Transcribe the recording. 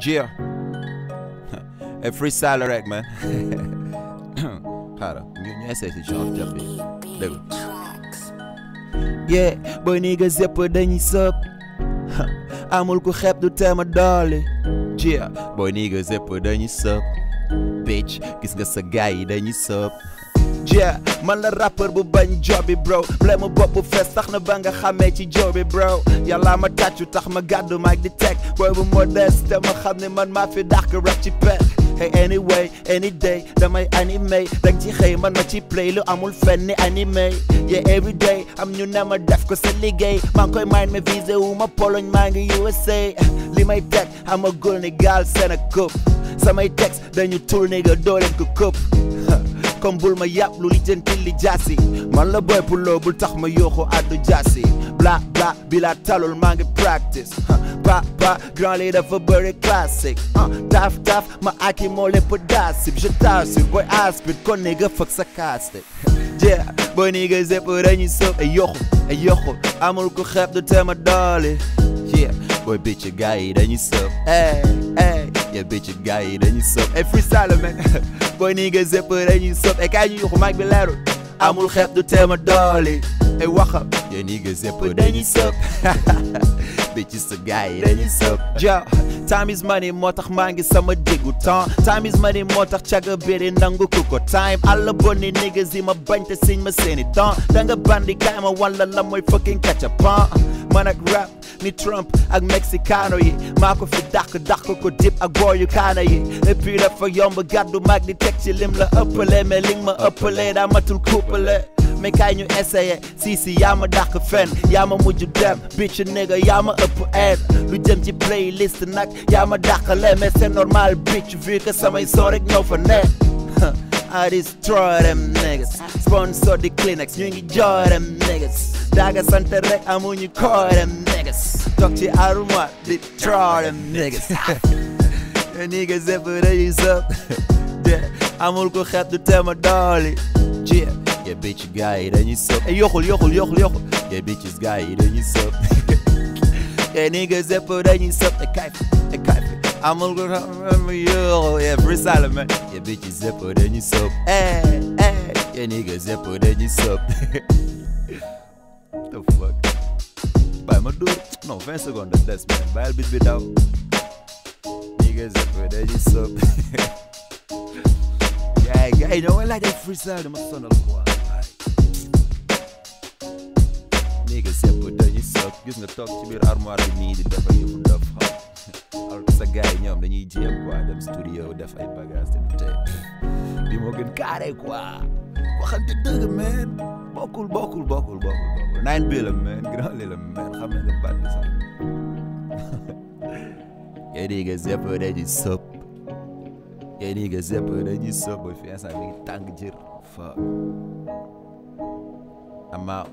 Yeah. Et freestyle rek man. Xaaral ñu essayé si genre jàpp bi dégg yeah boy niggas yëpp dañuy sëb amul ku xeeb du teema doole yeah boy niggas yëpp dañuy sëb bitch gis nga sa gaay yi dañuy sëb yeah man la rappeur bu bañ jobi bro blé ma bopp bu fees tax na ba nga xamee ci jobi bro yàlla ma tàccu tax ma gàddu mic di teg boy bu modeste te ma xam ne man maa fi dàq rap ci pek hey anyway any day damay animé dang ci xëy man ma ci play lu amul fenn ni animé yeah every day am ñu ne ma def ko sa liggéey maa ngi koy mind ma visé wu ma Pologne maa ngi USA li may teg ama gul ni gaal seen a këpp samay texte dañu tul ni nga dooleen ko këpp comme bul ma yàpp lu lijjanti li jaasi man la boy pour loo bul tax ma yooxu addu jaasi bla bla bi la talul maa ngi practice pa grand li dafa bëri classique taf taf ma aki moo lépp daasib je t'assure boy aspit kon ni nga fëg sa kaaste yeah boy ni nga zépp dañuy sëb ay yoxu amul ku xeeb du teema doole yeah boy bitch gars yi dañuy sëb yeah bitch gars yi dañuy sëb ay freestyle man boy ni nga zépp dañuy sëb ay kaay ñu yoxu mag bi leerul amul xeeb du teema doole ay waxam yeah ni nga zépp dañuy sëb bitches sa gars yi dañuy sëb ja time is money moo tax maa ngi sama diggu temps time is money moo tax caga biri nangu ku ko time alla bonni niggas yi ma bañ te siñ ma seeni temps danga bandi kaay ma walla la mooy fucking catch-up man ak rap ni Trump ak Mexicano yi maa ko fi dàq ko dip ak boy yu kaana yi et puis dafa yomb gàddu mag di teg ci lim la ëppale mais ling ma ëppale daa matul couple mais kaay ñu essayé si yaa ma dàq fen yaa ma mujj dem bitch nigga yaa ma ëpp aide lu jëm ci playlist nag yaa ma dàqale mais c'est normal bitch vu que samay son rek ñëw fa ne I destroy them niggas sponsor di Kleenex ñu ngi jooy them niggas daga sant rek amuñu koy them niggas toog ci armoire di try them niggas niggas yëpp dañuy sëb amul ko xeeb du teema doole yeah bitch gars yi dañuy sëb ay yoxul yeah bitches gars yi dañuy sëb yeah niggas yëpp dañuy sëb ay kayf amul ko xam yoxu yeah freestyle man yeah bitches yëpp dañuy sëb yeah niggas yëpp dañuy sëb the fuck bàyyi ma dóor non 20 secondes des man bàyyil bit bi daw niggas yëpp dañuy sëb gars yi ñoo laaj ay freestyle dama sonal quoi niggas yëpp dañuy sëb gis nga toog ci biir armoire bi nii di def ay yëfu def alors que sa gars yi ñoom dañuy jéem quoi dem studio def ay bagages te du tey bi moo gën carré quoi waxante dëgg man bokkul 9 bi la man grand li la man xam na nga baat bi sax yéen niggas yëpp dañuy sëb yéen niggas yëpp dañuy sëb ba fi instant mi ngi tàng jër fuck I'm out